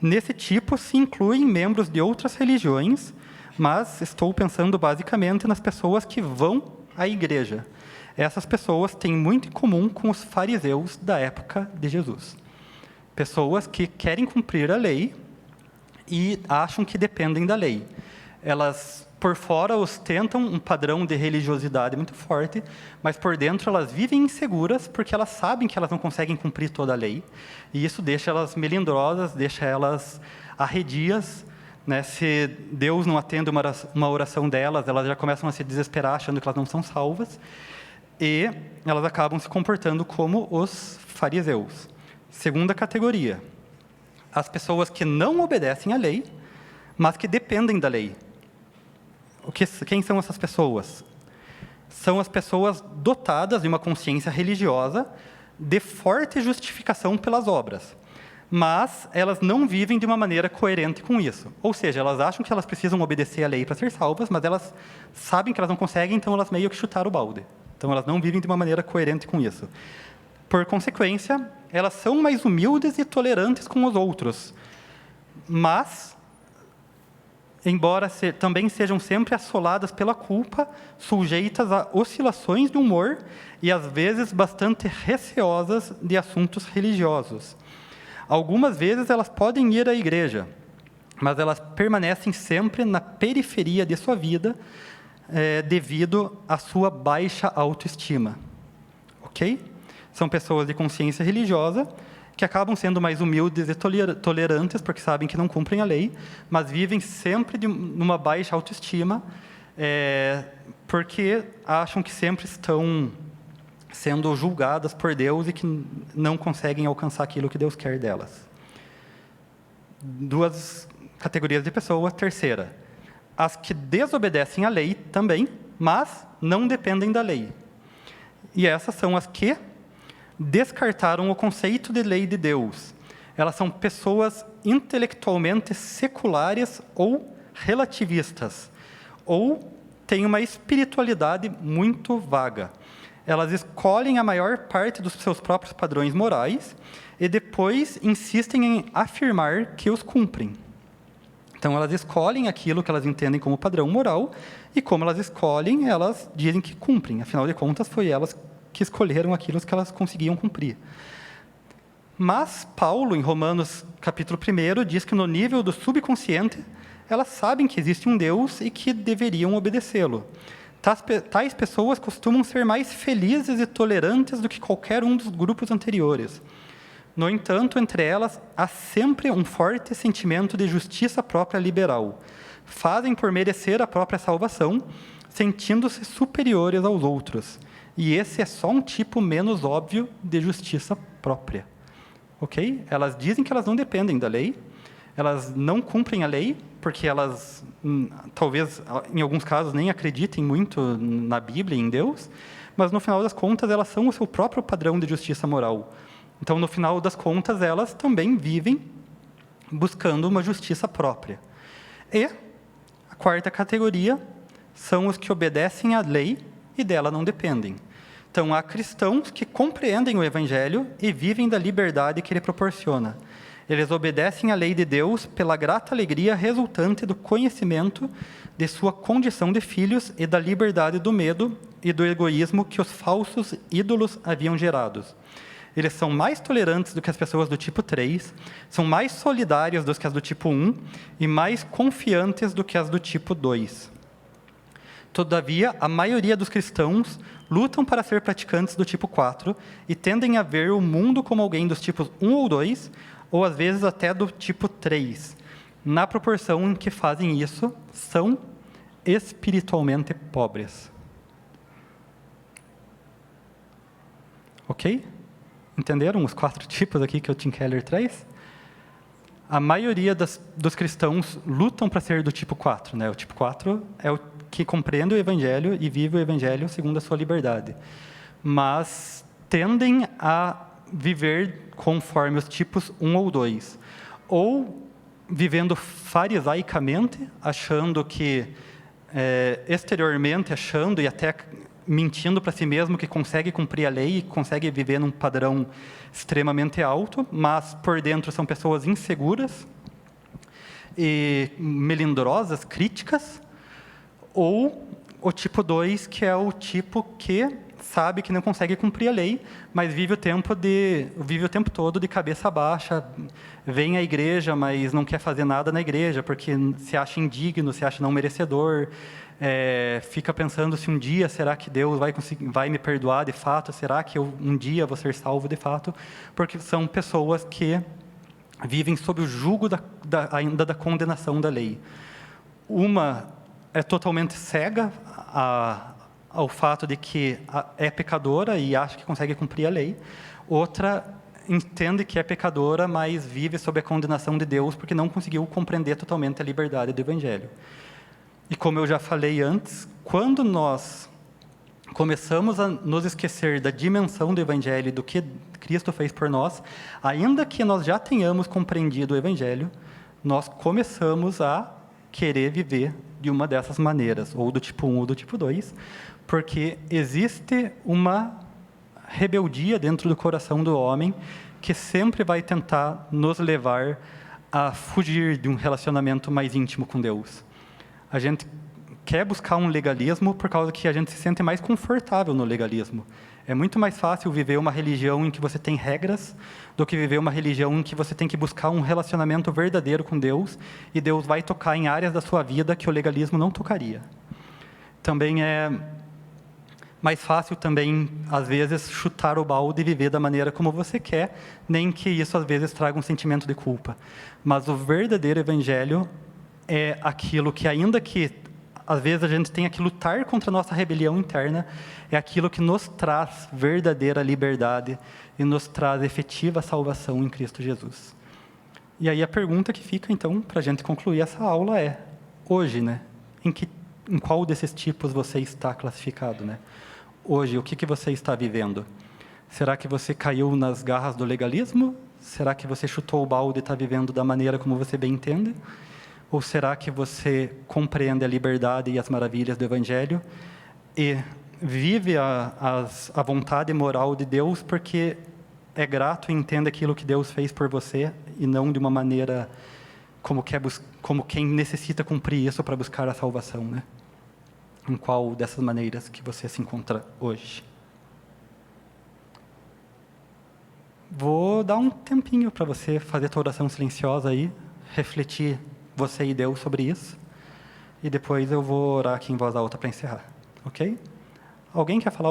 Nesse tipo se incluem membros de outras religiões, mas estou pensando basicamente nas pessoas que vão à igreja. Essas pessoas têm muito em comum com os fariseus da época de Jesus. Pessoas que querem cumprir a lei e acham que dependem da lei. Elas, por fora, ostentam um padrão de religiosidade muito forte, mas por dentro elas vivem inseguras porque elas sabem que elas não conseguem cumprir toda a lei, e isso deixa elas melindrosas, deixa elas arredias, né? Se Deus não atende uma oração delas, elas já começam a se desesperar, achando que elas não são salvas, e elas acabam se comportando como os fariseus. Segunda categoria, as pessoas que não obedecem à lei, mas que dependem da lei. Quem são essas pessoas? São as pessoas dotadas de uma consciência religiosa de forte justificação pelas obras, mas elas não vivem de uma maneira coerente com isso. Ou seja, elas acham que elas precisam obedecer à lei para ser salvas, mas elas sabem que elas não conseguem, então elas meio que chutaram o balde. Então elas não vivem de uma maneira coerente com isso. Por consequência, elas são mais humildes e tolerantes com os outros, mas embora também sejam sempre assoladas pela culpa, sujeitas a oscilações de humor e, às vezes, bastante receosas de assuntos religiosos. Algumas vezes elas podem ir à igreja, mas elas permanecem sempre na periferia de sua vida, devido à sua baixa autoestima. Ok? São pessoas de consciência religiosa, que acabam sendo mais humildes e tolerantes, porque sabem que não cumprem a lei, mas vivem sempre numa baixa autoestima, porque acham que sempre estão sendo julgadas por Deus e que não conseguem alcançar aquilo que Deus quer delas. 2 categorias de pessoas. Terceira, as que desobedecem à lei também, mas não dependem da lei. E essas são as que descartaram o conceito de lei de Deus. Elas são pessoas intelectualmente seculares ou relativistas, ou têm uma espiritualidade muito vaga. Elas escolhem a maior parte dos seus próprios padrões morais e depois insistem em afirmar que os cumprem. Então, elas escolhem aquilo que elas entendem como padrão moral, e como elas escolhem, elas dizem que cumprem. Afinal de contas, foi elas que escolheram aquilo que elas conseguiam cumprir. Mas Paulo, em Romanos capítulo 1, diz que no nível do subconsciente, elas sabem que existe um Deus e que deveriam obedecê-lo. Tais pessoas costumam ser mais felizes e tolerantes do que qualquer um dos grupos anteriores. No entanto, entre elas, há sempre um forte sentimento de justiça própria liberal. Fazem por merecer a própria salvação, sentindo-se superiores aos outros. E esse é só um tipo menos óbvio de justiça própria. Ok? Elas dizem que elas não dependem da lei, elas não cumprem a lei, porque elas, talvez, em alguns casos, nem acreditem muito na Bíblia e em Deus, mas, no final das contas, elas são o seu próprio padrão de justiça moral. Então, no final das contas, elas também vivem buscando uma justiça própria. E a quarta categoria são os que obedecem à lei e dela não dependem. Então, há cristãos que compreendem o Evangelho e vivem da liberdade que ele proporciona. Eles obedecem à lei de Deus pela grata alegria resultante do conhecimento de sua condição de filhos e da liberdade do medo e do egoísmo que os falsos ídolos haviam gerados. Eles são mais tolerantes do que as pessoas do tipo 3, são mais solidários do que as do tipo 1 e mais confiantes do que as do tipo 2. Todavia, a maioria dos cristãos lutam para ser praticantes do tipo 4 e tendem a ver o mundo como alguém dos tipos 1 ou 2, ou às vezes até do tipo 3. Na proporção em que fazem isso, são espiritualmente pobres. Ok? Entenderam os 4 tipos aqui que o Tim Keller traz? A maioria dos cristãos lutam para ser do tipo 4. Né? O tipo 4 é o que compreende o Evangelho e vive o Evangelho segundo a sua liberdade. Mas tendem a viver conforme os tipos 1 ou 2. Ou vivendo farisaicamente, achando que, exteriormente, achando e até mentindo para si mesmo que consegue cumprir a lei e consegue viver num padrão extremamente alto, mas por dentro são pessoas inseguras e melindrosas, críticas. Ou o tipo 2, que é o tipo que sabe que não consegue cumprir a lei, mas vive o tempo todo de cabeça baixa, vem à igreja, mas não quer fazer nada na igreja, porque se acha indigno, se acha não merecedor, fica pensando se um dia, será que Deus vai me perdoar de fato? Será que um dia vou ser salvo de fato? Porque são pessoas que vivem sob o jugo ainda da condenação da lei. Uma é totalmente cega ao fato de que é pecadora e acha que consegue cumprir a lei. Outra entende que é pecadora, mas vive sob a condenação de Deus porque não conseguiu compreender totalmente a liberdade do Evangelho. E como eu já falei antes, quando nós começamos a nos esquecer da dimensão do Evangelho e do que Cristo fez por nós, ainda que nós já tenhamos compreendido o Evangelho, nós começamos a querer viver de uma dessas maneiras, ou do tipo 1 ou do tipo 2, porque existe uma rebeldia dentro do coração do homem que sempre vai tentar nos levar a fugir de um relacionamento mais íntimo com Deus. A gente quer buscar um legalismo por causa que a gente se sente mais confortável no legalismo. É muito mais fácil viver uma religião em que você tem regras do que viver uma religião em que você tem que buscar um relacionamento verdadeiro com Deus e Deus vai tocar em áreas da sua vida que o legalismo não tocaria. Também é mais fácil também, às vezes, chutar o balde e viver da maneira como você quer, nem que isso, às vezes, traga um sentimento de culpa. Mas o verdadeiro Evangelho é aquilo que, ainda que às vezes a gente tenha que lutar contra a nossa rebelião interna, é aquilo que nos traz verdadeira liberdade e nos traz efetiva salvação em Cristo Jesus. E aí a pergunta que fica, então, para a gente concluir essa aula é, hoje, né, em qual desses tipos você está classificado, né? Hoje, o que você está vivendo? Será que você caiu nas garras do legalismo? Será que você chutou o balde e está vivendo da maneira como você bem entende? Ou será que você compreende a liberdade e as maravilhas do Evangelho e vive a vontade moral de Deus porque é grato e entende aquilo que Deus fez por você e não de uma maneira como quem necessita cumprir isso para buscar a salvação, né? Em qual dessas maneiras que você se encontra hoje? Vou dar um tempinho para você fazer a tua oração silenciosa aí, refletir você e Deus sobre isso, e depois eu vou orar aqui em voz alta para encerrar, ok? Alguém quer falar